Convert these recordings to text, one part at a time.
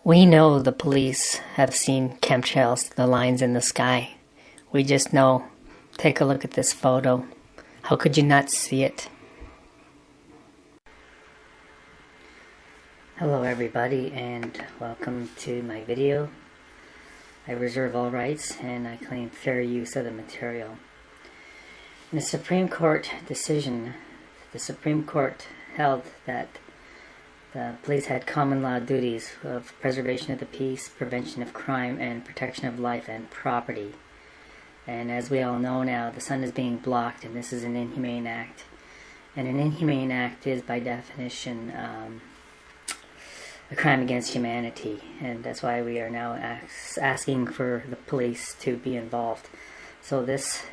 We know the police have seen chemtrails, the lines in the sky. We just know. Take a look at this photo. How could you not see it? Hello everybody, and welcome to my video. I reserve all rights and I claim fair use of the material. In a Supreme Court decision, the Supreme Court held that the police had common law duties of preservation of the peace, prevention of crime, and protection of life and property. And as we all know now, the sun is being blocked, and this is an inhumane act. And an inhumane act is, by definition, a crime against humanity. And that's why we are now asking for the police to be involved. So this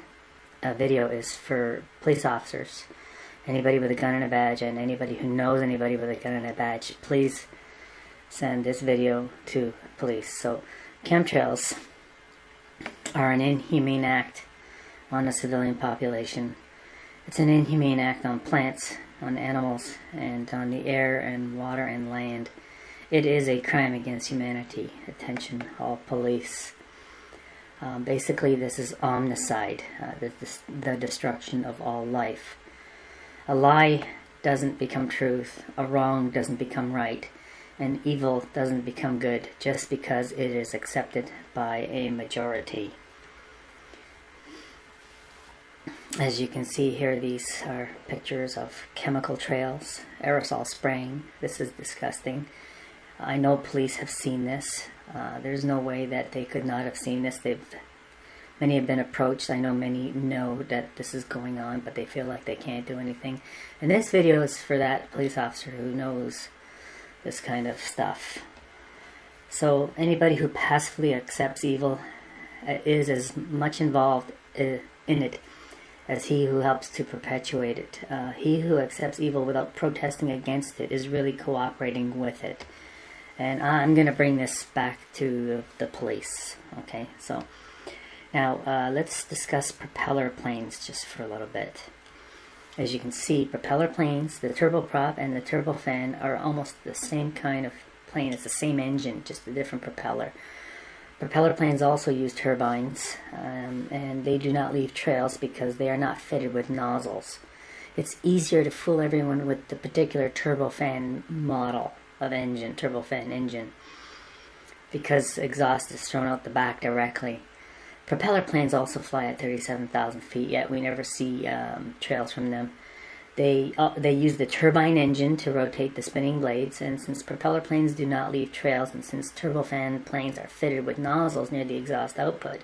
video is for police officers. Anybody with a gun and a badge, and anybody who knows anybody with a gun and a badge, please send this video to police. So chemtrails are an inhumane act on the civilian population. It's an inhumane act on plants, on animals, and on the air and water and land. It is a crime against humanity. Attention, all police. Basically, this is omnicide, the destruction of all life. A lie doesn't become truth, a wrong doesn't become right, and evil doesn't become good just because it is accepted by a majority. As you can see here, these are pictures of chemical trails, aerosol spraying. This is disgusting. I know police have seen this. There's no way that they could not have seen this. Many have been approached. I know many know that this is going on, but they feel like they can't do anything. And this video is for that police officer who knows this kind of stuff. So anybody who passively accepts evil is as much involved in it as he who helps to perpetuate it. He who accepts evil without protesting against it is really cooperating with it. And I'm going to bring this back to the police. Okay, so now let's discuss propeller planes just for a little bit. As you can see, propeller planes, the turboprop and the turbofan are almost the same kind of plane. It's the same engine, just a different propeller. Propeller planes also use turbines, and they do not leave trails because they are not fitted with nozzles. It's easier to fool everyone with the particular turbofan model of engine, turbofan engine, because exhaust is thrown out the back directly. Propeller planes also fly at 37,000 feet, yet we never see trails from them. They use the turbine engine to rotate the spinning blades, and since propeller planes do not leave trails, and since turbofan planes are fitted with nozzles near the exhaust output,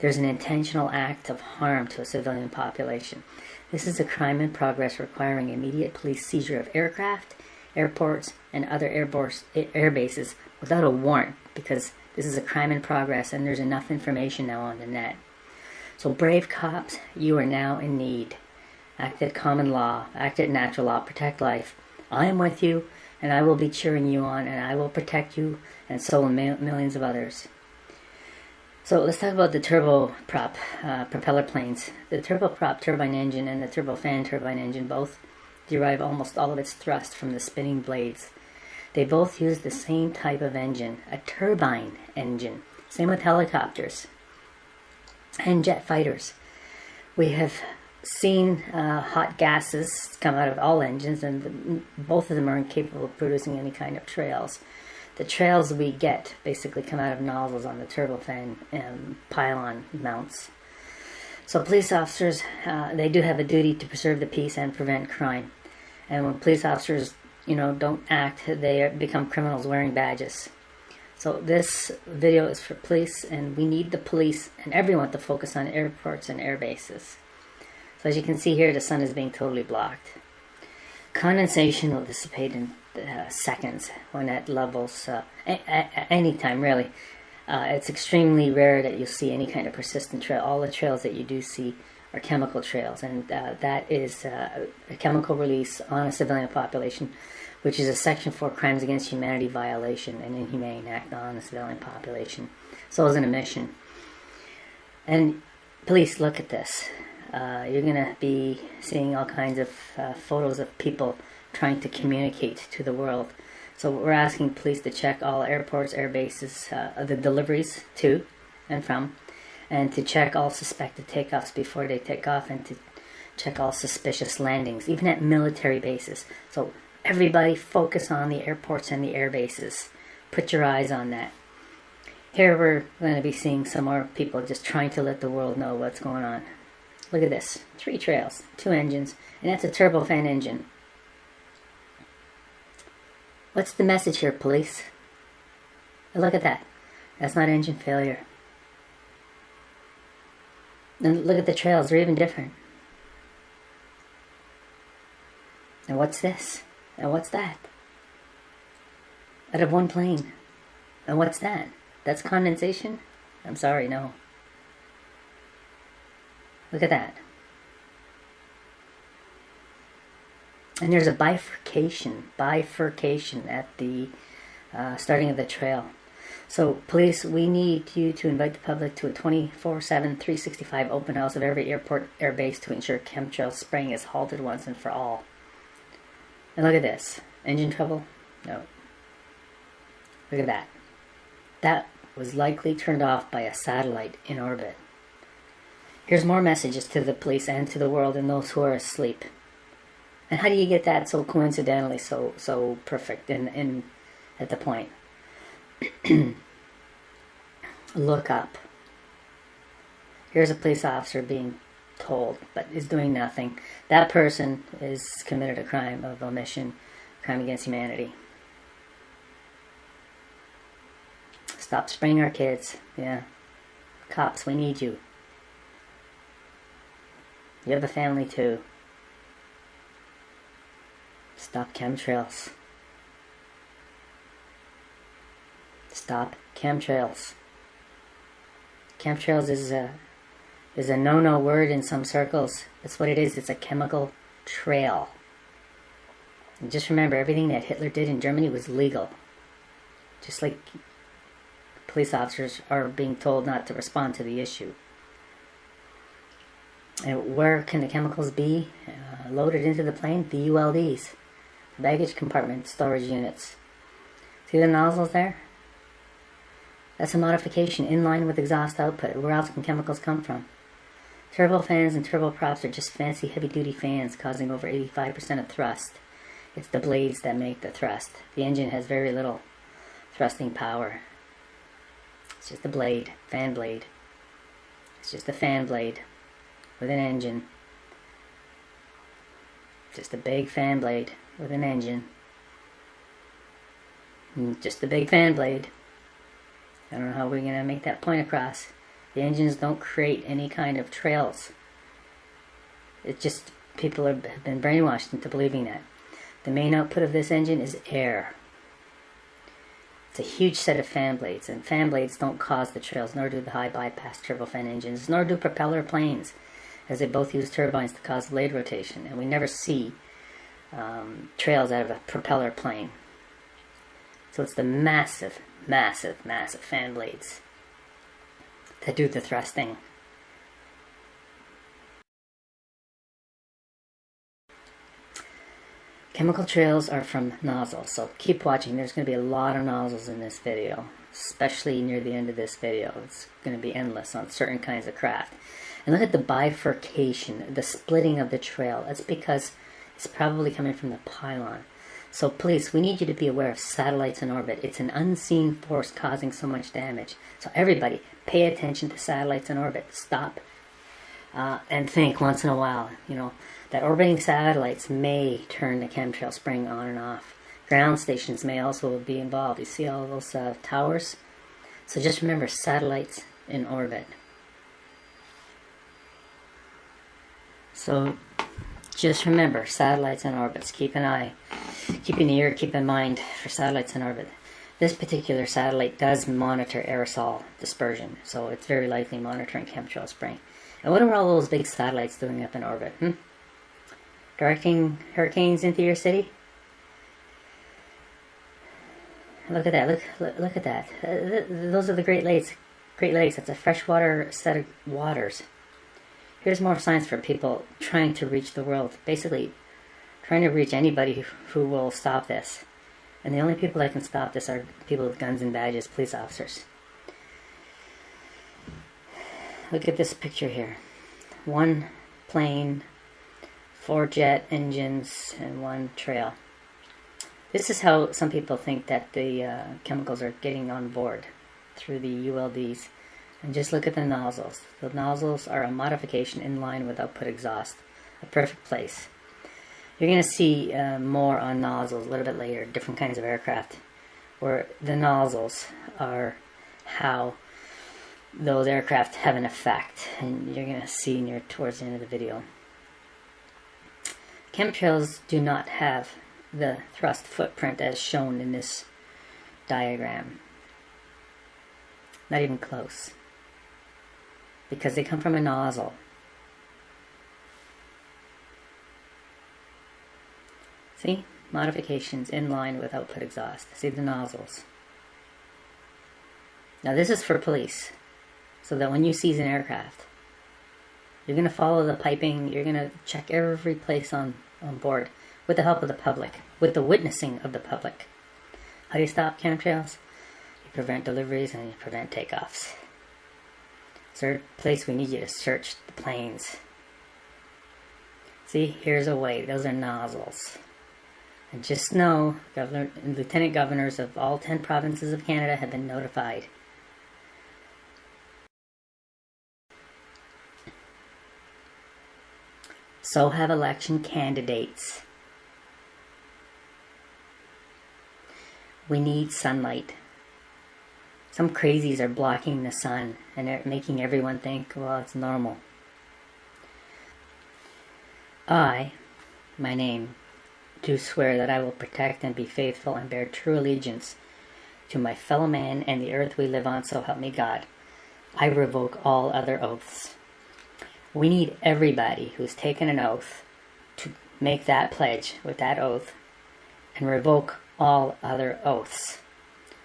there's an intentional act of harm to a civilian population. This is a crime in progress requiring immediate police seizure of aircraft, airports, and other air bases without a warrant, because this is a crime in progress and there's enough information now on the net. So brave cops, you are now in need. Act at common law, act at natural law, protect life. I am with you, and I will be cheering you on, and I will protect you, and so will millions of others. So let's talk about the turboprop propeller planes. The turboprop turbine engine and the turbofan turbine engine both derive almost all of its thrust from the spinning blades. They both use the same type of engine, a turbine engine. Same with helicopters and jet fighters. We have seen hot gases come out of all engines, and both of them are incapable of producing any kind of trails. The trails we get basically come out of nozzles on the turbofan pylon mounts. So police officers, they do have a duty to preserve the peace and prevent crime. And when police officers don't act, they become criminals wearing badges. So this video is for police, and we need the police and everyone to focus on airports and air bases. So as you can see here, the sun is being totally blocked. Condensation will dissipate in seconds when at levels, any time really. It's extremely rare that you'll see any kind of persistent trail. All the trails that you do see are chemical trails, and that is a chemical release on a civilian population, which is a Section 4 Crimes Against Humanity violation, an inhumane act on a civilian population. So is an emission. And police, look at this. You're going to be seeing all kinds of photos of people trying to communicate to the world So we're asking police to check all airports, air bases, the deliveries to and from, and to check all suspected takeoffs before they take off, and to check all suspicious landings, even at military bases. So everybody focus on the airports and the air bases. Put your eyes on that. Here we're going to be seeing some more people just trying to let the world know what's going on. Look at this. 3 trails, 2 engines, and that's a turbofan engine. What's the message here, police? Look at that. That's not engine failure. And look at the trails. They're even different. And what's this? And what's that? Out of one plane. And what's that? That's condensation? I'm sorry, no. Look at that. And there's a bifurcation at the starting of the trail. So police, we need you to invite the public to a 24/7, 365 open house of every airport, air base to ensure chemtrail spraying is halted once and for all. And look at this. Engine trouble? No. Look at that. That was likely turned off by a satellite in orbit. Here's more messages to the police and to the world and those who are asleep. And how do you get that so coincidentally, so perfect in at the point? Look up. Here's a police officer being told, but is doing nothing. That person is committed a crime of omission, crime against humanity. Stop spraying our kids. Yeah. Cops, we need you. You have a family too. Stop chemtrails. Stop chemtrails. Chemtrails is a no-no word in some circles. That's what it is. It's a chemical trail. And just remember, everything that Hitler did in Germany was legal. Just like police officers are being told not to respond to the issue. And where can the chemicals be loaded into the plane? The ULDs, baggage compartment storage units. See the nozzles there? That's a modification in line with exhaust output. Where else can chemicals come from? Turbofans and turboprops are just fancy heavy-duty fans causing over 85% of thrust. It's the blades that make the thrust. The engine has very little thrusting power. It's just a blade, fan blade. It's just a fan blade with an engine. Just a big fan blade with an engine. Just a big fan blade. I don't know how we're going to make that point across. The engines don't create any kind of trails. It's just people have been brainwashed into believing that. The main output of this engine is air. It's a huge set of fan blades, and fan blades don't cause the trails, nor do the high bypass turbofan engines, nor do propeller planes, as they both use turbines to cause blade rotation, and we never see trails out of a propeller plane. So it's the massive, massive, massive fan blades that do the thrusting. Chemical trails are from nozzles, so keep watching. There's going to be a lot of nozzles in this video, especially near the end of this video. It's going to be endless on certain kinds of craft. And look at the bifurcation, the splitting of the trail. That's because it's probably coming from the pylon. So please, we need you to be aware of satellites in orbit. It's an unseen force causing so much damage. So everybody, pay attention to satellites in orbit. Stop and think once in a while, that orbiting satellites may turn the chemtrail spraying on and off. Ground stations may also be involved. You see all those towers? So just remember, satellites in orbit. So just remember, satellites in orbits. Keep an eye, keep an ear, keep in mind for satellites in orbit. This particular satellite does monitor aerosol dispersion, so it's very likely monitoring chemtrail spraying. And what are all those big satellites doing up in orbit? Directing hurricanes into your city? Look at that. Look at that. Those are the Great Lakes. Great Lakes. That's a freshwater set of waters. Here's more science for people trying to reach the world. Basically, trying to reach anybody who will stop this. And the only people that can stop this are people with guns and badges, police officers. Look at this picture here. One plane, 4 jet engines, and 1 trail. This is how some people think that the chemicals are getting on board through the ULDs. And just look at the nozzles. The nozzles are a modification in line with output exhaust. A perfect place. You're going to see more on nozzles a little bit later, different kinds of aircraft, where the nozzles are how those aircraft have an effect. And you're going to see towards the end of the video. Chemtrails do not have the thrust footprint as shown in this diagram. Not even close. Because they come from a nozzle. See? Modifications in line with output exhaust. See the nozzles. Now this is for police. So that when you seize an aircraft, you're going to follow the piping. You're going to check every place on board with the help of the public. With the witnessing of the public. How do you stop chemtrails? You prevent deliveries and you prevent takeoffs. Third place, we need you to search the planes. See, here's a way. Those are nozzles. And just know, Governor and Lieutenant Governors of all 10 provinces of Canada have been notified. So have election candidates. We need sunlight. Some crazies are blocking the sun and they're making everyone think, well, it's normal. I, my name, do swear that I will protect and be faithful and bear true allegiance to my fellow man and the earth we live on, so help me God. I revoke all other oaths. We need everybody who's taken an oath to make that pledge with that oath and revoke all other oaths.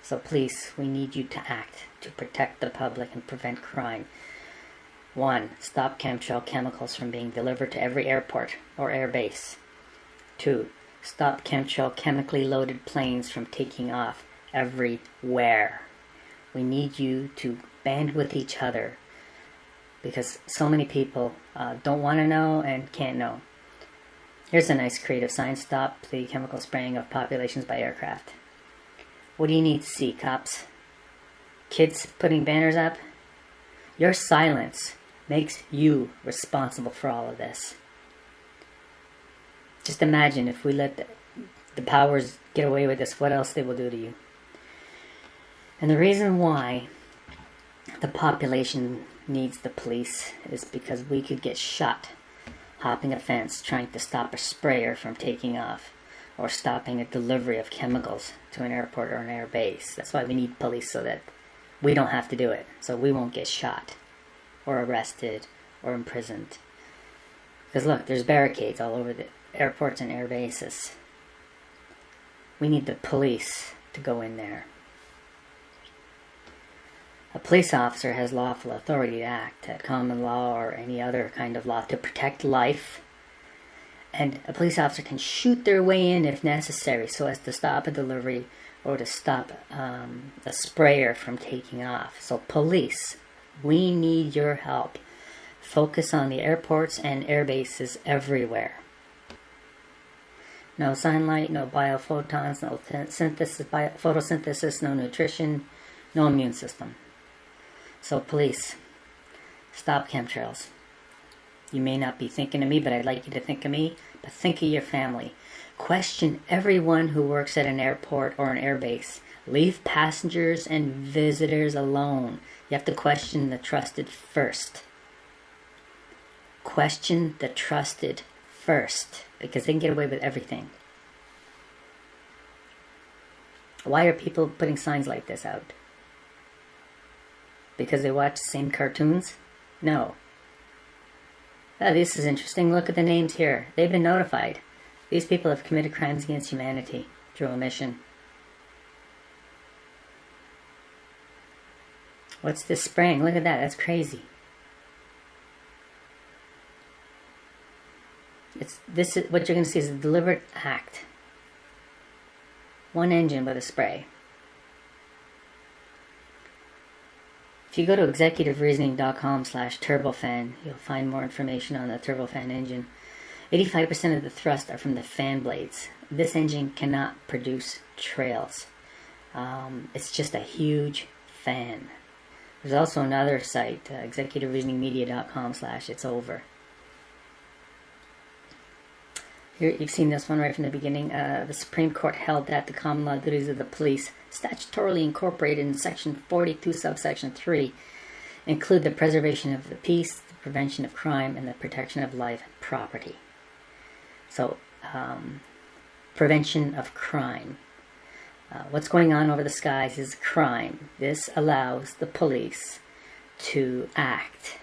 So please, we need you to act to protect the public and prevent crime. 1. Stop chemtrail chemicals from being delivered to every airport or air base. 2. Stop chemtrail chemically loaded planes from taking off everywhere. We need you to band with each other because so many people don't want to know and can't know. Here's a nice creative sign. Stop the chemical spraying of populations by aircraft. What do you need to see, cops? Kids putting banners up? Your silence makes you responsible for all of this. Just imagine if we let the powers get away with this, what else they will do to you. And the reason why the population needs the police is because we could get shot hopping a fence trying to stop a sprayer from taking off, or stopping a delivery of chemicals to an airport or an air base. That's why we need police, so that we don't have to do it, so we won't get shot or arrested or imprisoned. Because look, there's barricades all over the airports and air bases. We need the police to go in there. A police officer has lawful authority to act at common law or any other kind of law to protect life. And a police officer can shoot their way in if necessary so as to stop a delivery or to stop a sprayer from taking off. So police, we need your help. Focus on the airports and air bases everywhere. No sunlight, no biophotons, no photosynthesis, no nutrition, no immune system. So police, stop chemtrails. You may not be thinking of me, but I'd like you to think of me. But think of your family. Question everyone who works at an airport or an airbase. Leave passengers and visitors alone. You have to question the trusted first. Question the trusted first, because they can get away with everything. Why are people putting signs like this out? Because they watch the same cartoons? No. Oh, this is interesting. Look at the names here. They've been notified. These people have committed crimes against humanity through omission. What's this spraying? Look at that. That's crazy. This is what you're going to see is a deliberate act. One engine with a spray. If you go to executivereasoning.com/turbofan, you'll find more information on the turbofan engine. 85% of the thrust are from the fan blades. This engine cannot produce trails. It's just a huge fan. There's also another site, executivereasoningmedia.com/it'sover. Here, you've seen this one right from the beginning. The Supreme Court held that the common law duties of the police, statutorily incorporated in Section 42, subsection 3, include the preservation of the peace, the prevention of crime, and the protection of life and property. So, prevention of crime. What's going on over the skies is crime. This allows the police to act.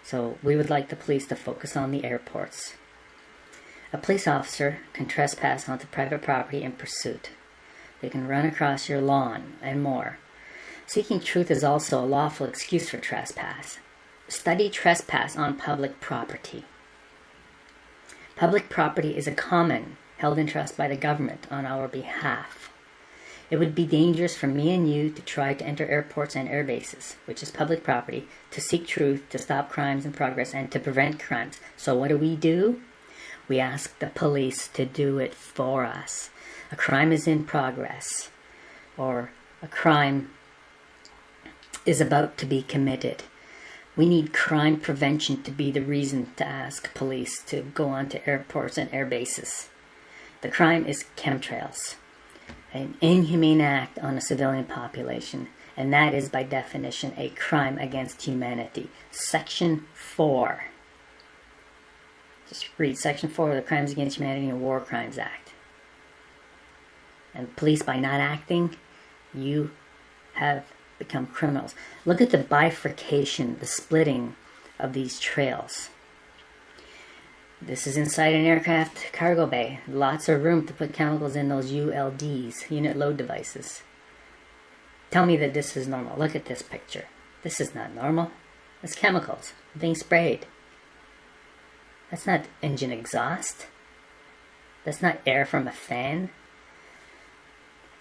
So we would like the police to focus on the airports. A police officer can trespass onto private property in pursuit. They can run across your lawn and more. Seeking truth is also a lawful excuse for trespass. Study trespass on public property. Public property is a common held in trust by the government on our behalf. It would be dangerous for me and you to try to enter airports and air bases, which is public property, to seek truth, to stop crimes in progress, and to prevent crimes. So what do? We ask the police to do it for us. A crime is in progress, or a crime is about to be committed. We need crime prevention to be the reason to ask police to go onto airports and air bases. The crime is chemtrails, an inhumane act on a civilian population, and that is by definition a crime against humanity. Section 4. Just read Section 4 of the Crimes Against Humanity and War Crimes Act. And police, by not acting, you have become criminals. Look at the bifurcation, the splitting of these trails. This is inside an aircraft cargo bay. Lots of room to put chemicals in those ULDs, unit load devices. Tell me that this is normal. Look at this picture. This is not normal. It's chemicals being sprayed. That's not engine exhaust. That's not air from a fan.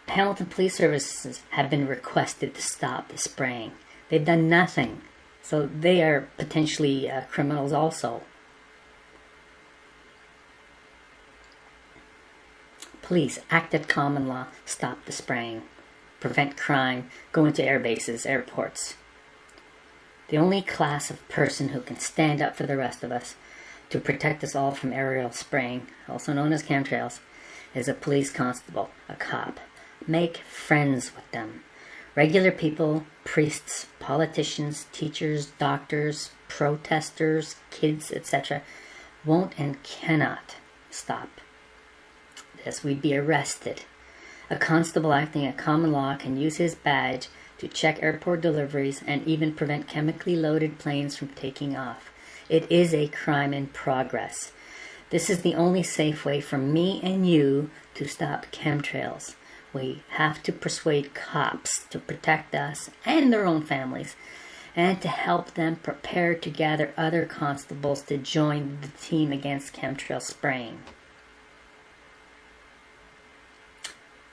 Hamilton Police Services have been requested to stop the spraying. They've done nothing. So they are potentially criminals also. Police, act at common law, stop the spraying, prevent crime, go into air bases, airports. The only class of person who can stand up for the rest of us to protect us all from aerial spraying, also known as chemtrails, is a police constable, a cop. Make friends with them. Regular people, priests, politicians, teachers, doctors, protesters, kids, etc. won't and cannot stop this. We'd be arrested. A constable acting at common law can use his badge to check airport deliveries and even prevent chemically loaded planes from taking off. It is a crime in progress. This is the only safe way for me and you to stop chemtrails. We have to persuade cops to protect us and their own families, and to help them prepare to gather other constables to join the team against chemtrail spraying.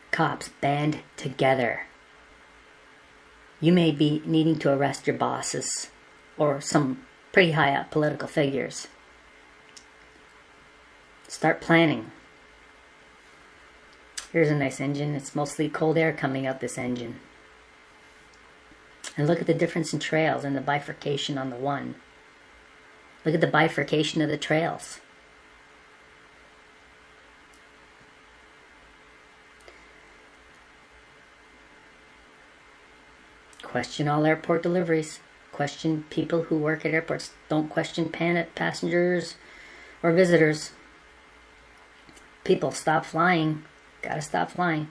Cops, band together. You may be needing to arrest your bosses or some pretty high up political figures. Start planning. Here's a nice engine. It's mostly cold air coming out this engine. And look at the difference in trails and the bifurcation on the one. Look at the bifurcation of the trails. Question all airport deliveries. Question people who work at airports. Don't question passengers or visitors. People, stop flying. Gotta stop flying.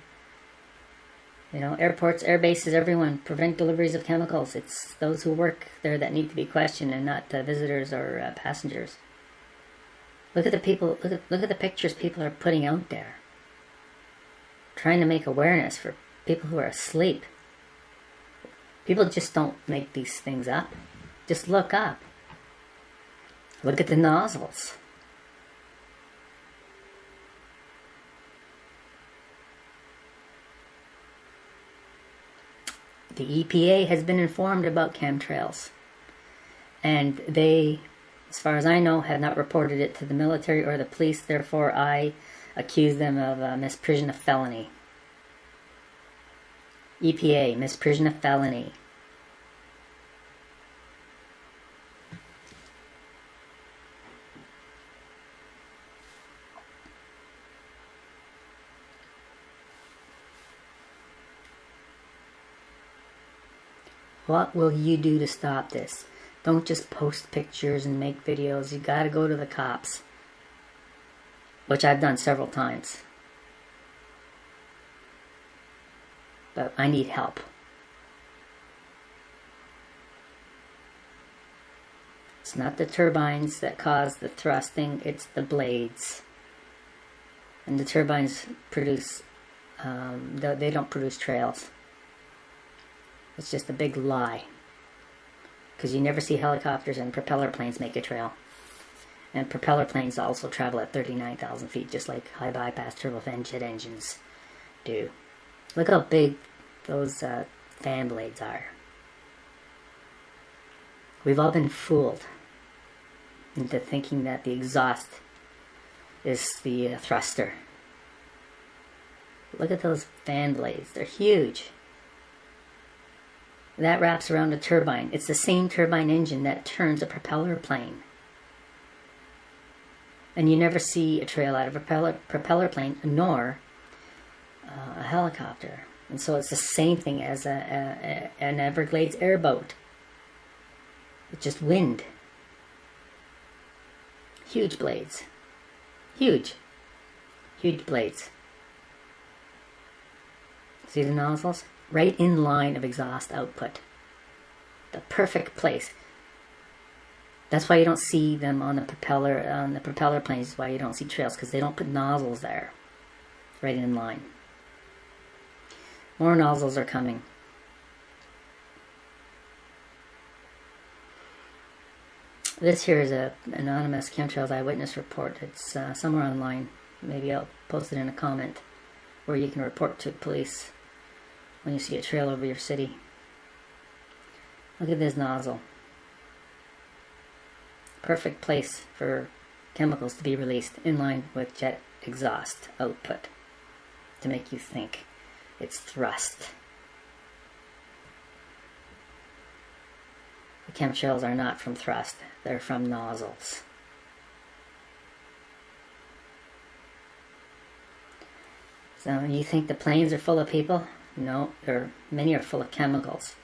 You know, airports, air bases, everyone. Prevent deliveries of chemicals. It's those who work there that need to be questioned, and not visitors or passengers. Look at the people. Look at the pictures people are putting out there. Trying to make awareness for people who are asleep. People just don't make these things up. Just look up. Look at the nozzles. The EPA has been informed about chemtrails, and they, as far as I know, have not reported it to the military or the police. Therefore, I accuse them of misprision of felony. EPA, misprision of felony. What will you do to stop this? Don't just post pictures and make videos. You gotta go to the cops. Which I've done several times. But I need help. It's not the turbines that cause the thrusting, it's the blades. And the turbines produce, they don't produce trails. It's just a big lie. Because you never see helicopters and propeller planes make a trail. And propeller planes also travel at 39,000 feet, just like high bypass turbofan jet engines do. Look how big those fan blades are. We've all been fooled into thinking that the exhaust is the thruster. Look at those fan blades. They're huge. That wraps around a turbine. It's the same turbine engine that turns a propeller plane. And you never see a trail out of a propeller plane, nor a helicopter. And so it's the same thing as an Everglades airboat. It's just wind. Huge blades. Huge. Huge blades. See the nozzles? Right in line of exhaust output. The perfect place. That's why you don't see them on the propeller planes. Why you don't see trails, because they don't put nozzles there. Right in line. More nozzles are coming. This here is an anonymous chemtrails eyewitness report. It's somewhere online. Maybe I'll post it in a comment where you can report to police when you see a trail over your city. Look at this nozzle. Perfect place for chemicals to be released in line with jet exhaust output to make you think it's thrust. The chemtrails are not from thrust, they're from nozzles. So you think the planes are full of people? No, many are full of chemicals.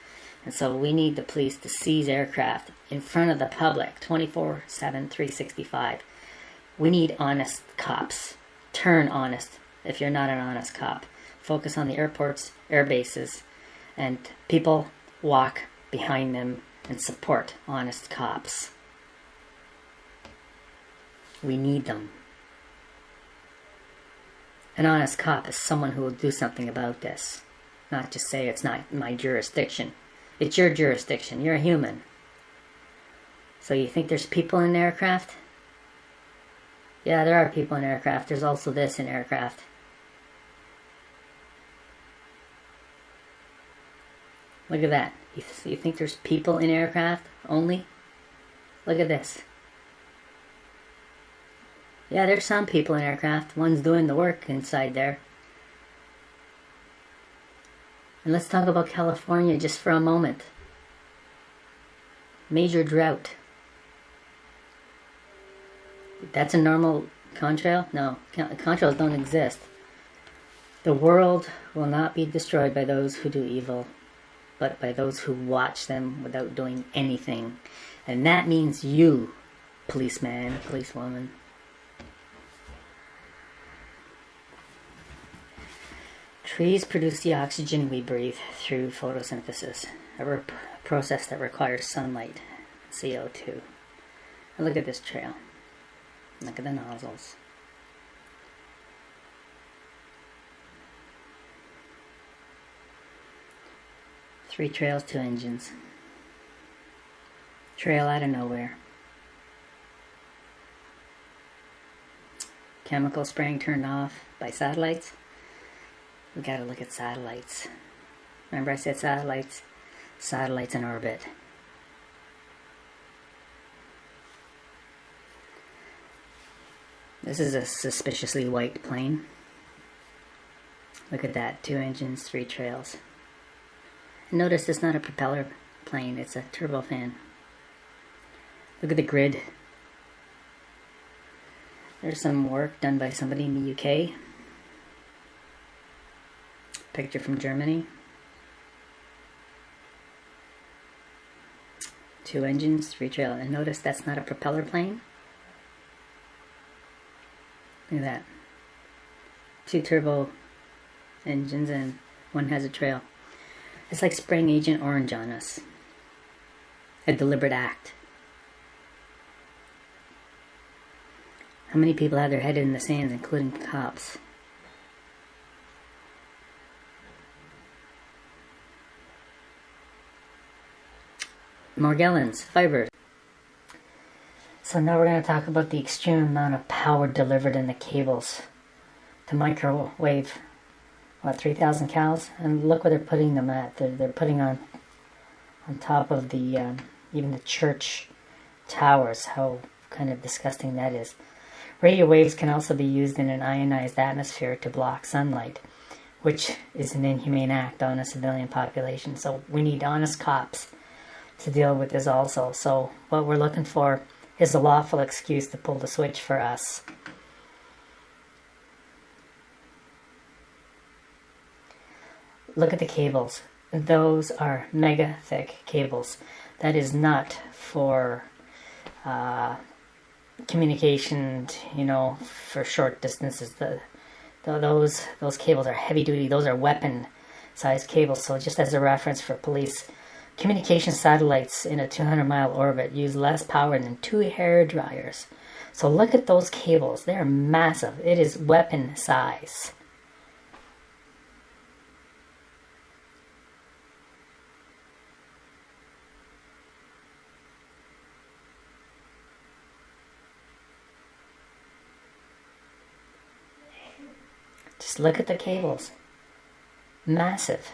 And so we need the police to seize aircraft in front of the public 24/7, 365. We need honest cops. Turn honest if you're not an honest cop. Focus on the airports, air bases, and people walk behind them and support honest cops. We need them. An honest cop is someone who will do something about this. Not just say it's not my jurisdiction. It's your jurisdiction. You're a human. So you think there's people in aircraft? Yeah, there are people in aircraft. There's also this in aircraft. Look at that. You think there's people in aircraft only? Look at this. Yeah, there's some people in aircraft. One's doing the work inside there. And let's talk about California just for a moment. Major drought. That's a normal contrail? No, contrails don't exist. The world will not be destroyed by those who do evil, but by those who watch them without doing anything. And that means you, policeman, policewoman. Trees produce the oxygen we breathe through photosynthesis, a process that requires sunlight, CO2. And look at this trail. Look at the nozzles. Three trails, two engines. Trail out of nowhere. Chemical spraying turned off by satellites. We gotta look at satellites. Remember I said satellites? Satellites in orbit. This is a suspiciously white plane. Look at that, 2 engines, 3 trails. Notice it's not a propeller plane, it's a turbofan. Look at the grid. There's some work done by somebody in the UK. Picture from Germany. 2 engines, 3 trail. And notice that's not a propeller plane. Look at that. 2 turbo engines and 1 has a trail. It's like spraying Agent Orange on us. A deliberate act. How many people have their head in the sands, including cops? Morgellons, fibers. So now we're going to talk about the extreme amount of power delivered in the cables to microwave, 3,000 cals? And look where they're putting them at. They're putting on top of the even the church towers. How kind of disgusting that is. Radio waves can also be used in an ionized atmosphere to block sunlight, which is an inhumane act on a civilian population. So we need honest cops to deal with this also. So what we're looking for is a lawful excuse to pull the switch for us. Look at the cables. Those are mega thick cables. That is not for communication, for short distances. Those cables are heavy duty. Those are weapon sized cables. So just as a reference for police, communication satellites in a 200-mile orbit use less power than 2 hair dryers. So look at those cables. They're massive. It is weapon size. Just look at the cables. Massive.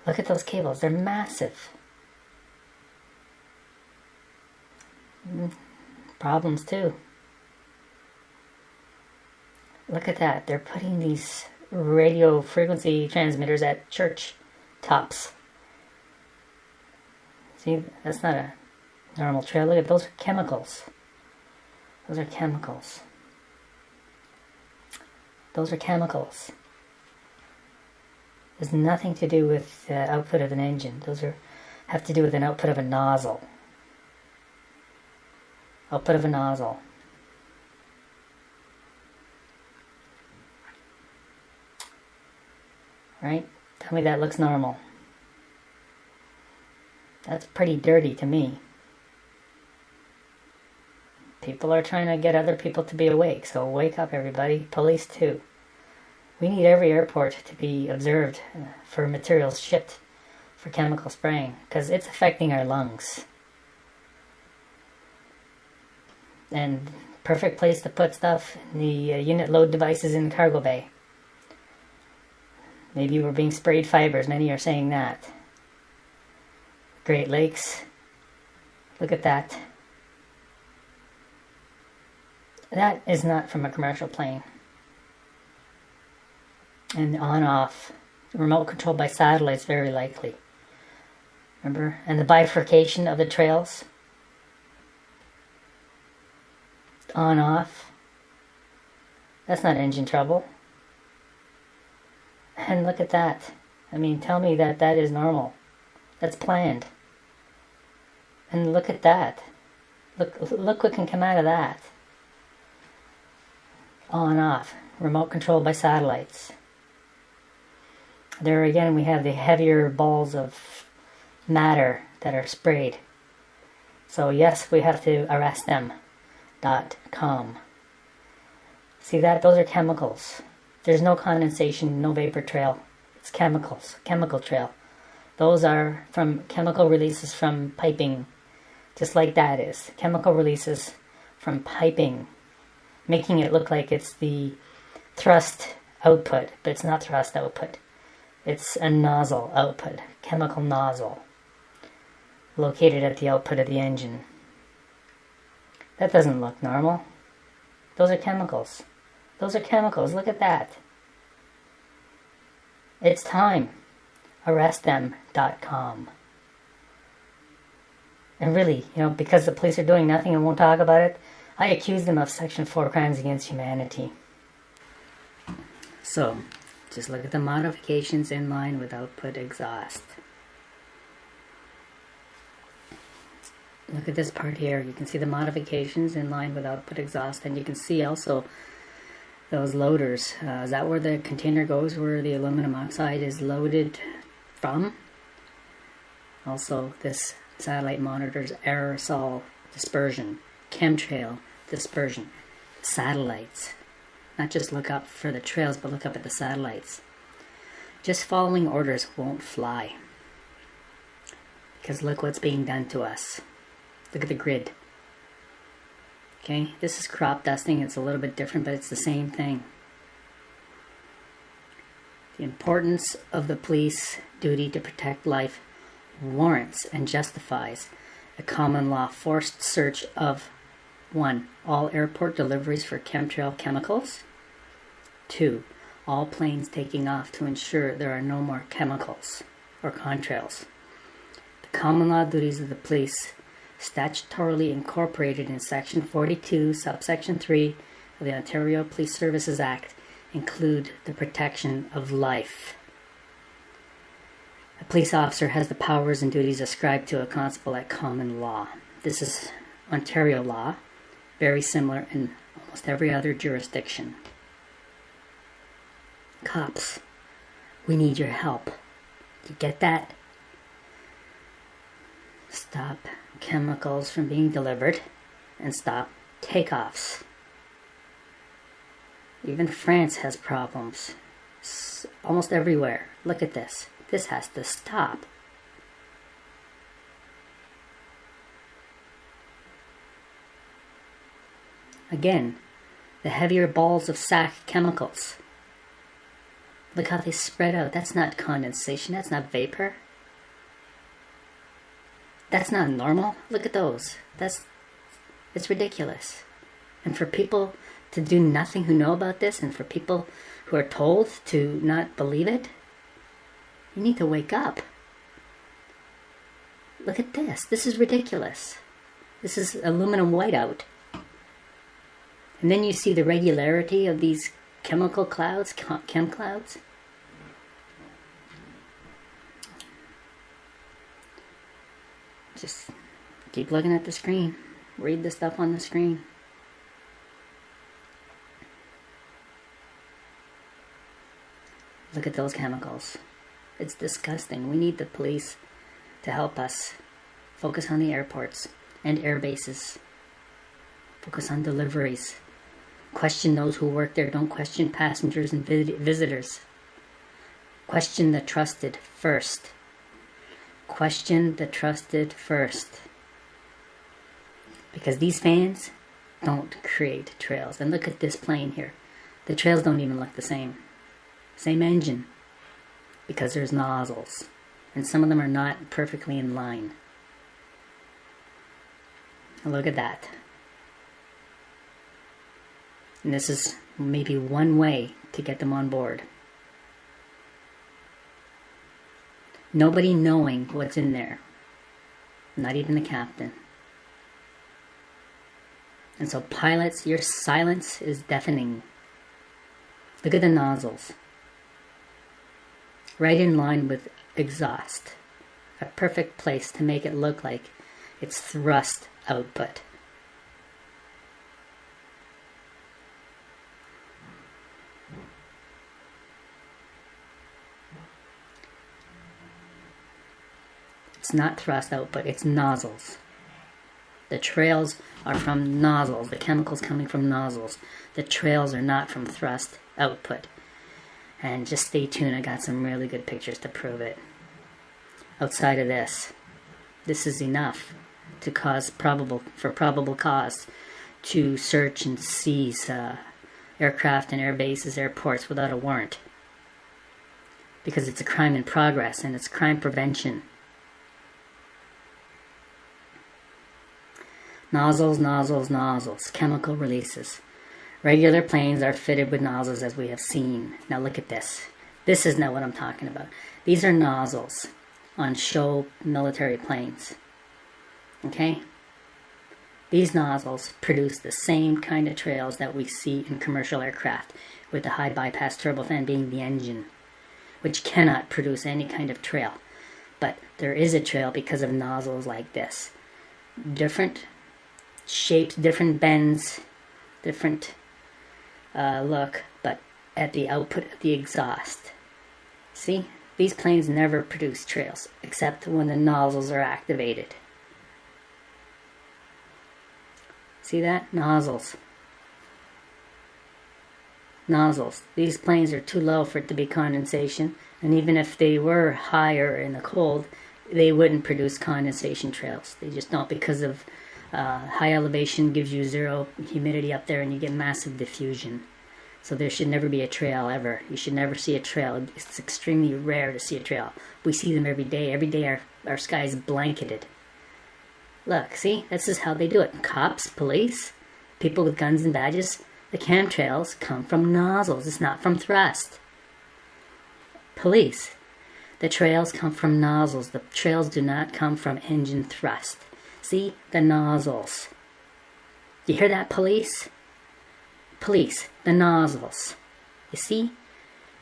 Look at those cables. They're massive. Problems too. Look at that. They're putting these radio frequency transmitters at church tops. See, that's not a normal trail. Look at those are chemicals. Those are chemicals. Those are chemicals. There's nothing to do with the output of an engine. Those have to do with an output of a nozzle. Output of a nozzle. Right? Tell me that looks normal. That's pretty dirty to me. People are trying to get other people to be awake, so wake up everybody. Police too. We need every airport to be observed for materials shipped for chemical spraying, because it's affecting our lungs. And perfect place to put stuff, the unit load devices in the cargo bay. Maybe we're being sprayed fibers, many are saying that. Great Lakes, look at that. That is not from a commercial plane. And on-off, remote control by satellites, very likely. Remember? And the bifurcation of the trails. On-off. That's not engine trouble. And look at that. I mean, tell me that that is normal. That's planned. And look at that. Look what can come out of that. On-off. Remote control by satellites. There again we have the heavier balls of matter that are sprayed. So yes, we have to arrest them. .com. See that? Those are chemicals. There's no condensation, no vapor trail. It's chemicals. Chemical trail. Those are from chemical releases from piping. Just like that is. Chemical releases from piping. Making it look like it's the thrust output, but it's not thrust output. It's a nozzle output, chemical nozzle, located at the output of the engine. That doesn't look normal. Those are chemicals. Those are chemicals. Look at that. It's time. Arrestthem.com. And really, because the police are doing nothing and won't talk about it, I accuse them of Section 4 crimes against humanity. So, just look at the modifications in line with output exhaust. Look at this part here. You can see the modifications in line with output exhaust, and you can see also those loaders. Is that where the container goes, where the aluminum oxide is loaded from? Also, this satellite monitors aerosol dispersion, chemtrail dispersion, satellites. Not just look up for the trails, but look up at the satellites. Just following orders won't fly. Because look what's being done to us. Look at the grid. Okay, this is crop dusting. It's a little bit different, but it's the same thing. The importance of the police duty to protect life warrants and justifies a common law forced search of 1. All airport deliveries for chemtrail chemicals. 2. All planes taking off to ensure there are no more chemicals or contrails. The common law duties of the police, statutorily incorporated in Section 42, subsection 3 of the Ontario Police Services Act, include the protection of life. A police officer has the powers and duties ascribed to a constable at common law. This is Ontario law, very similar in almost every other jurisdiction. Cops, we need your help. You get that? Stop chemicals from being delivered and stop takeoffs. Even France has problems. Almost everywhere. Look at this. This has to stop. Again, the heavier balls of sack chemicals. Look how they spread out. That's not condensation. That's not vapor. That's not normal. Look at those. It's ridiculous. And for people to do nothing who know about this, and for people who are told to not believe it, you need to wake up. Look at this. This is ridiculous. This is aluminum whiteout. And then you see the regularity of these chemical clouds, chem clouds. Just keep looking at the screen. Read the stuff on the screen. Look at those chemicals. It's disgusting. We need the police to help us focus on the airports and air bases. Focus on deliveries. Question those who work there. Don't question passengers and visitors. Question the trusted first. Question the trusted first. Because these fans don't create trails. And look at this plane here. The trails don't even look the same. Same engine. Because there's nozzles. And some of them are not perfectly in line. Look at that. And this is maybe one way to get them on board. Nobody knowing what's in there. Not even the captain. And so pilots, your silence is deafening. Look at the nozzles. Right in line with exhaust. A perfect place to make it look like it's thrust output. It's not thrust output, it's nozzles. The trails are from nozzles, the chemicals coming from nozzles. The trails are not from thrust output. And just stay tuned, I got some really good pictures to prove it. Outside of this is enough to cause probable cause to search and seize aircraft and air bases, airports without a warrant. because it's a crime in progress and it's crime prevention. Nozzles, nozzles, nozzles, chemical releases. Regular planes are fitted with nozzles, as we have seen. Now look at this. This is not what I'm talking about. These are nozzles on show military planes. Okay? These nozzles produce the same kind of trails that we see in commercial aircraft, with the high bypass turbofan being the engine, which cannot produce any kind of trail. But there is a trail because of nozzles like this. Different shapes, different bends, different look, but at the output of the exhaust. See? These planes never produce trails, except when the nozzles are activated. See that? Nozzles. Nozzles. These planes are too low for it to be condensation, and even if they were higher in the cold, they wouldn't produce condensation trails. They just don't, because of high elevation gives you zero humidity up there and you get massive diffusion. So there should never be a trail ever. You should never see a trail. It's extremely rare to see a trail. We see them every day. Every day our sky is blanketed. Look, see? This is how they do it. Cops, police, people with guns and badges. The chemtrails come from nozzles. It's not from thrust. Police. The trails come from nozzles. The trails do not come from engine thrust. See? The nozzles. You hear that, police? Police. The nozzles. You see?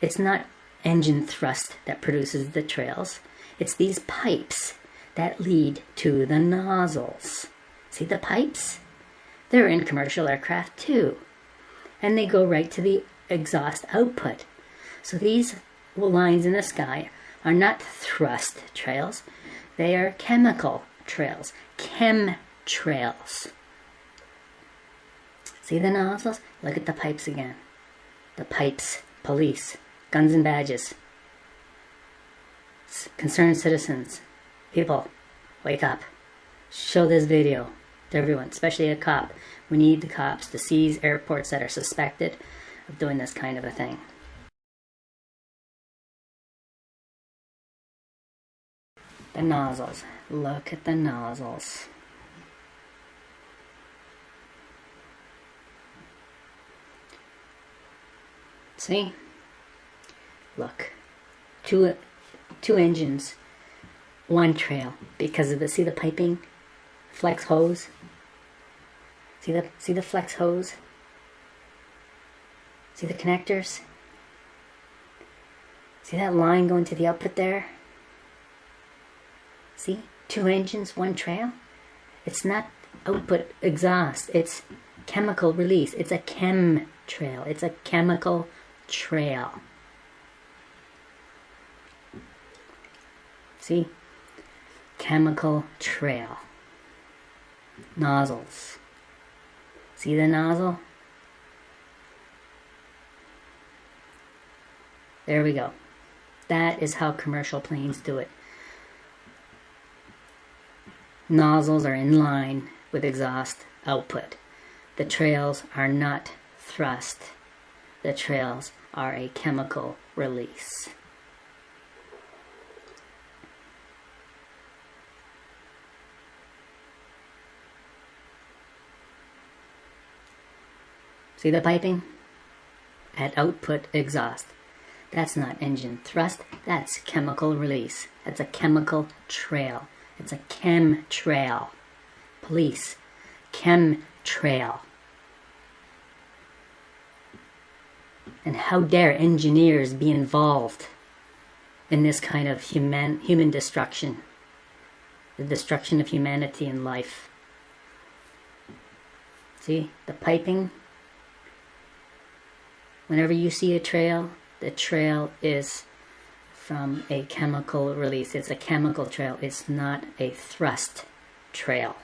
It's not engine thrust that produces the trails. It's these pipes that lead to the nozzles. See the pipes? They're in commercial aircraft too. And they go right to the exhaust output. So these lines in the sky are not thrust trails. They are chemical trails. Chemtrails. See the nozzles? Look at the pipes again. The pipes. Police. Guns and badges. Concerned citizens. People, wake up. Show this video to everyone, especially a cop. We need the cops to seize airports that are suspected of doing this kind of a thing. The nozzles. Look at the nozzles. See? Look. Two engines. One trail because of the, see the piping, flex hose. See the flex hose. See the connectors. See that line going to the output there. See, 2 engines, 1 trail. It's not output exhaust. It's chemical release. It's a chemtrail. It's a chemical trail. See. Chemical trail. Nozzles. See the nozzle? There we go. That is how commercial planes do it. Nozzles are in line with exhaust output. The trails are not thrust. The trails are a chemical release. See the piping? At output exhaust. That's not engine thrust, that's chemical release. That's a chemical trail. It's a chemtrail. Police. Chemtrail. And how dare engineers be involved in this kind of human destruction? The destruction of humanity and life. See the piping? Whenever you see a trail, the trail is from a chemical release. It's a chemical trail. It's not a thrust trail.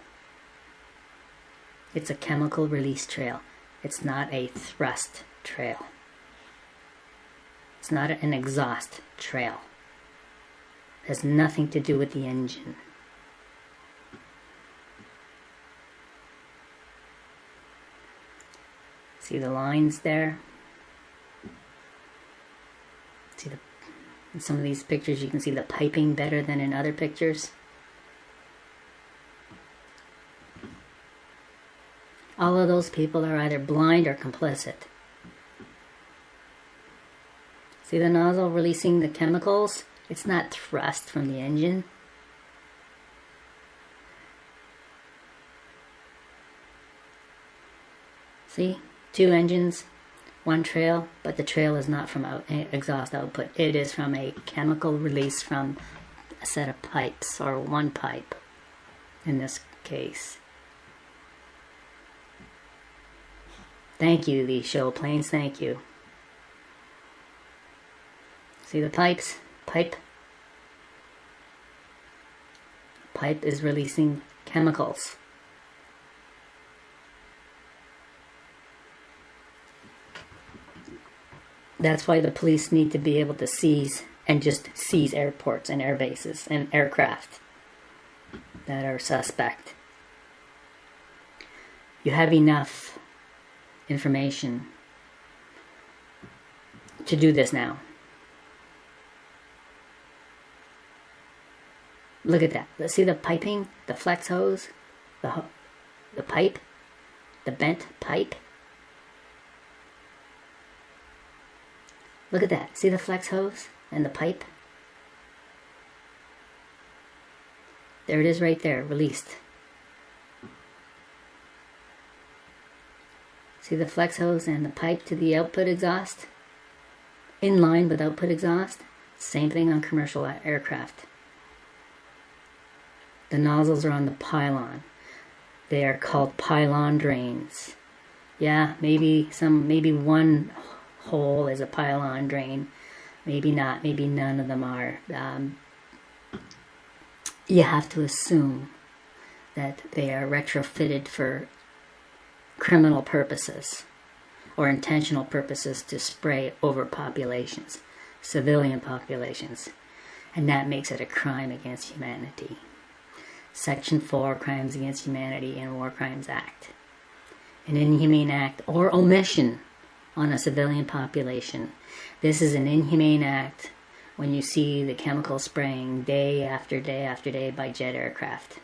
It's a chemical release trail. It's not a thrust trail. It's not an exhaust trail. It has nothing to do with the engine. See the lines there? See In some of these pictures you can see the piping better than in other pictures. All of those people are either blind or complicit. See the nozzle releasing the chemicals? It's not thrust from the engine. See? 2 engines, 1 trail, but the trail is not from exhaust output. It is from a chemical release from a set of pipes, or 1 pipe in this case. Thank you, these show planes, thank you. See the pipes? Pipe is releasing chemicals. That's why the police need to be able to seize, and just seize airports and air bases and aircraft that are suspect. You have enough information to do this now. Look at that. Let's see the piping, the flex hose, the pipe, the bent pipe. Look at that. See the flex hose and the pipe? There it is right there, released. See the flex hose and the pipe to the output exhaust? In line with output exhaust. Same thing on commercial aircraft. The nozzles are on the pylon. They are called pylon drains. Yeah, maybe one hole is a pylon drain. Maybe not. Maybe none of them are. You have to assume that they are retrofitted for criminal purposes or intentional purposes to spray over populations, civilian populations, and that makes it a crime against humanity. Section 4, Crimes Against Humanity and War Crimes Act. An inhumane act or omission on a civilian population. This is an inhumane act when you see the chemical spraying day after day after day by jet aircraft.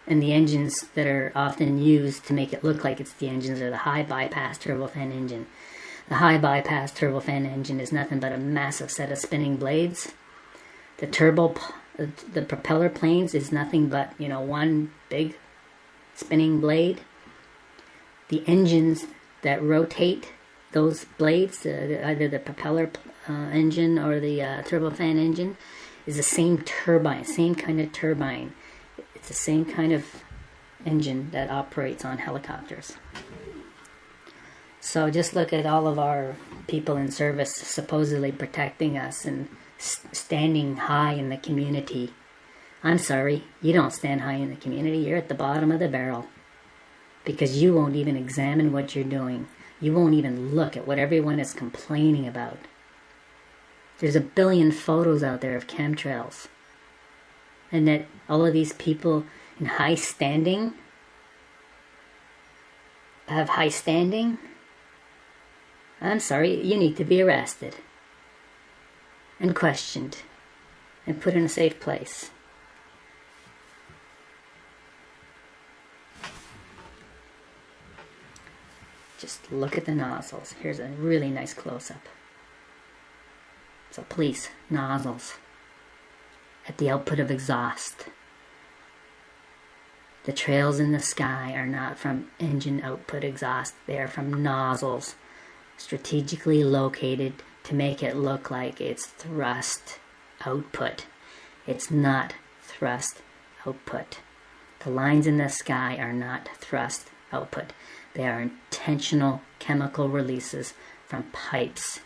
And the engines that are often used to make it look like it's the engines are the high bypass turbofan engine. The high bypass turbofan engine is nothing but a massive set of spinning blades. The propeller planes is nothing but, one big spinning blade. The engines that rotate those blades, either the propeller engine or the turbofan engine, is the same turbine, same kind of turbine. It's the same kind of engine that operates on helicopters. So just look at all of our people in service supposedly protecting us and standing high in the community. I'm sorry, you don't stand high in the community. You're at the bottom of the barrel. Because you won't even examine what you're doing. You won't even look at what everyone is complaining about. There's a billion photos out there of chemtrails. And that all of these people in high standing have high standing. I'm sorry, you need to be arrested. And questioned. And put in a safe place. Just look at the nozzles. Here's a really nice close-up. So police, nozzles. At the output of exhaust. The trails in the sky are not from engine output exhaust. They are from nozzles. Strategically located to make it look like it's thrust output. It's not thrust output. The lines in the sky are not thrust output. They are intentional chemical releases from pipes.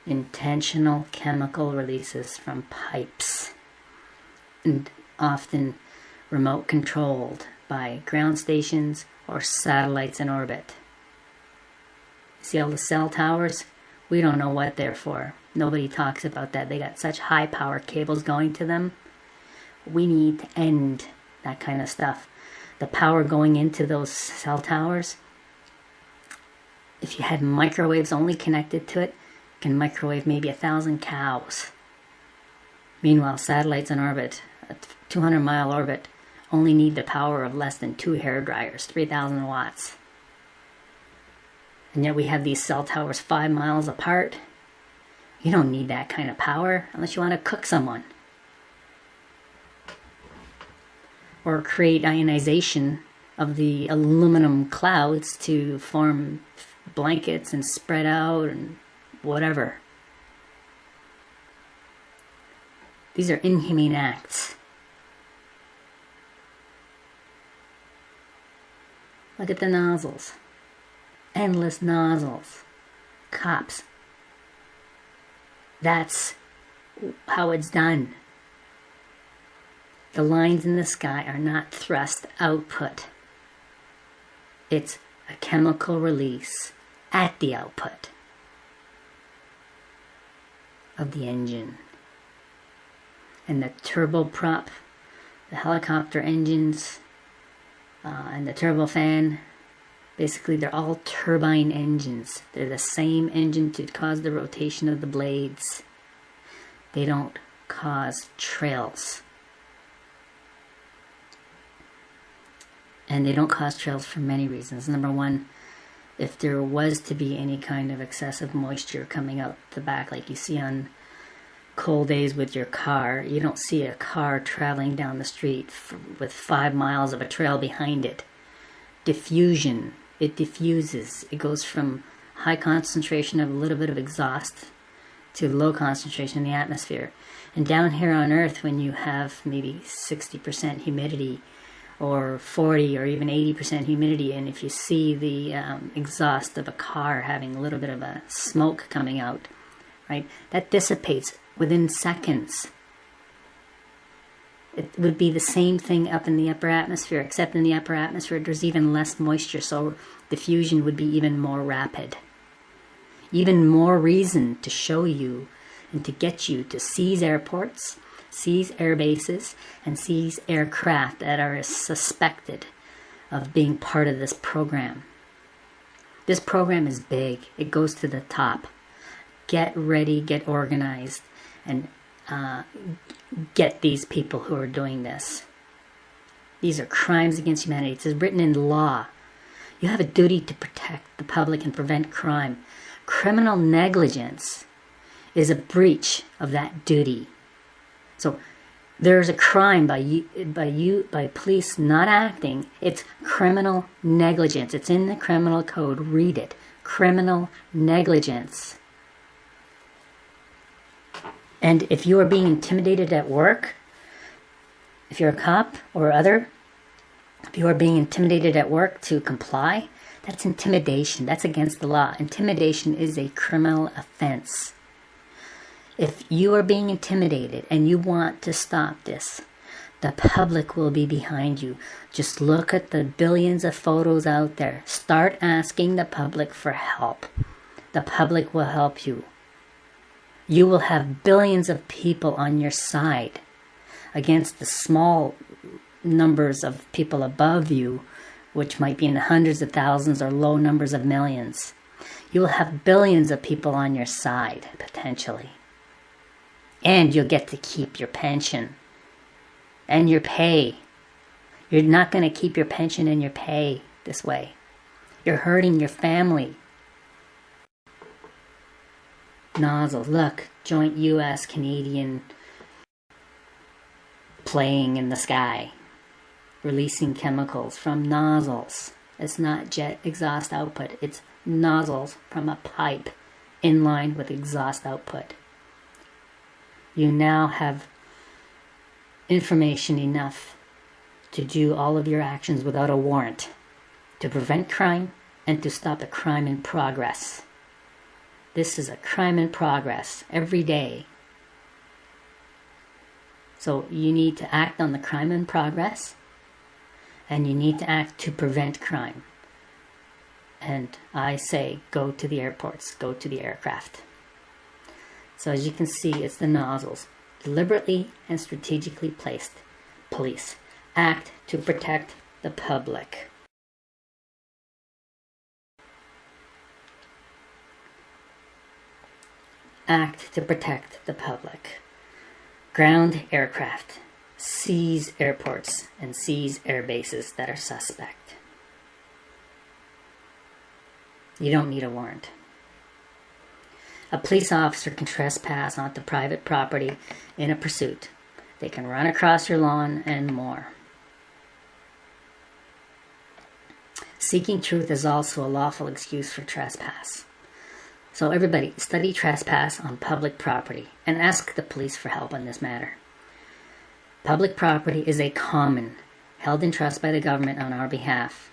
Intentional chemical releases from pipes. And often remote controlled by ground stations or satellites in orbit. See all the cell towers? We don't know what they're for. Nobody talks about that. They got such high power cables going to them. We need to end that kind of stuff. The power going into those cell towers, If you had microwaves only connected to it, it can microwave maybe 1,000 cows. Meanwhile, satellites in orbit, a 200-mile orbit, only need the power of less than 2 hair dryers, 3,000 watts. And yet we have these cell towers 5 miles apart. You don't need that kind of power unless you want to cook someone. Or create ionization of the aluminum clouds to form blankets and spread out and whatever. These are inhumane acts. Look at the nozzles. Endless nozzles. Cops. That's how it's done. The lines in the sky are not thrust output. It's a chemical release at the output of the engine. And the turboprop, the helicopter engines, and the turbofan, basically they're all turbine engines. They're the same engine to cause the rotation of the blades. They don't cause trails. And they don't cause trails for many reasons. Number one, if there was to be any kind of excessive moisture coming out the back, like you see on cold days with your car, you don't see a car traveling down the street with 5 miles of a trail behind it. Diffusion. It diffuses. It goes from high concentration of a little bit of exhaust to low concentration in the atmosphere. And down here on Earth, when you have maybe 60% humidity or 40 or even 80% humidity, and if you see the exhaust of a car having a little bit of a smoke coming out, right, that dissipates within seconds. It would be the same thing up in the upper atmosphere, except in the upper atmosphere there's even less moisture, so diffusion would be even more rapid. Even more reason to show you and to get you to seize airports, seize air bases, and seize aircraft that are suspected of being part of this program. This program is big. It goes to the top. Get ready, get organized, and get these people who are doing this. These are crimes against humanity. It's written in law. You have a duty to protect the public and prevent crime. Criminal negligence is a breach of that duty. So there's a crime by police not acting. It's criminal negligence. It's in the criminal code. Read it. Criminal negligence. And if you are being intimidated at work, if you're a cop or other, if you are being intimidated at work to comply, that's intimidation. That's against the law. Intimidation is a criminal offense. If you are being intimidated and you want to stop this, the public will be behind you. Just look at the billions of photos out there. Start asking the public for help. The public will help you. You will have billions of people on your side against the small numbers of people above you, which might be in the hundreds of thousands or low numbers of millions. You will have billions of people on your side, potentially. And you'll get to keep your pension and your pay. You're not going to keep your pension and your pay this way. You're hurting your family. Nozzles, look, joint US-Canadian playing in the sky, releasing chemicals from nozzles. It's not jet exhaust output, it's nozzles from a pipe in line with exhaust output. You now have information enough to do all of your actions without a warrant, to prevent crime and to stop a crime in progress. This is a crime in progress every day. So you need to act on the crime in progress, and you need to act to prevent crime. And I say, go to the airports, go to the aircraft. So as you can see, it's the nozzles. Deliberately and strategically placed. Police act to protect the public. act to protect the public. Ground aircraft, seize airports, and seize air bases that are suspect. You don't need a warrant. A police officer can trespass onto private property in a pursuit. They can run across your lawn and more. Seeking truth is also a lawful excuse for trespass. So everybody, study trespass on public property and ask the police for help on this matter. Public property is a common, held in trust by the government on our behalf.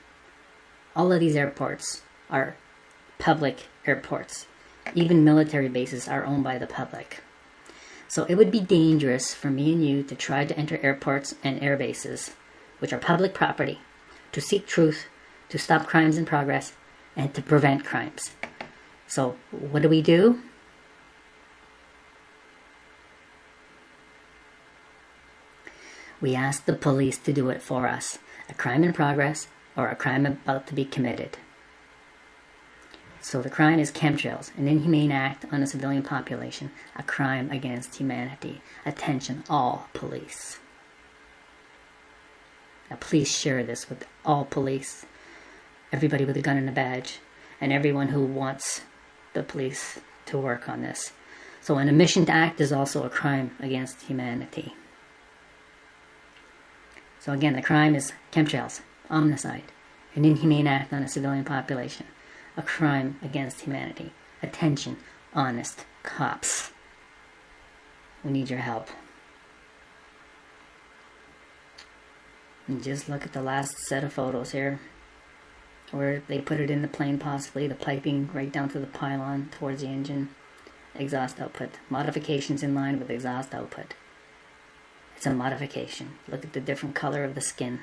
All of these airports are public airports. Even military bases are owned by the public. So it would be dangerous for me and you to try to enter airports and air bases, which are public property, to seek truth, to stop crimes in progress, and to prevent crimes. So what do? We ask the police to do it for us. A crime in progress or a crime about to be committed. So the crime is chemtrails, an inhumane act on a civilian population, a crime against humanity. Attention, all police. Now please share this with all police, everybody with a gun and a badge, and everyone who wants the police to work on this. So an omission to act is also a crime against humanity. So again, the crime is chemtrails, Omnicide, an inhumane act on a civilian population, a crime against humanity. Attention, honest cops. We need your help. And just look at the last set of photos here, where they put it in the plane, possibly the piping right down to the pylon towards the engine. Exhaust output. Modifications in line with exhaust output. It's a modification. Look at the different color of the skin.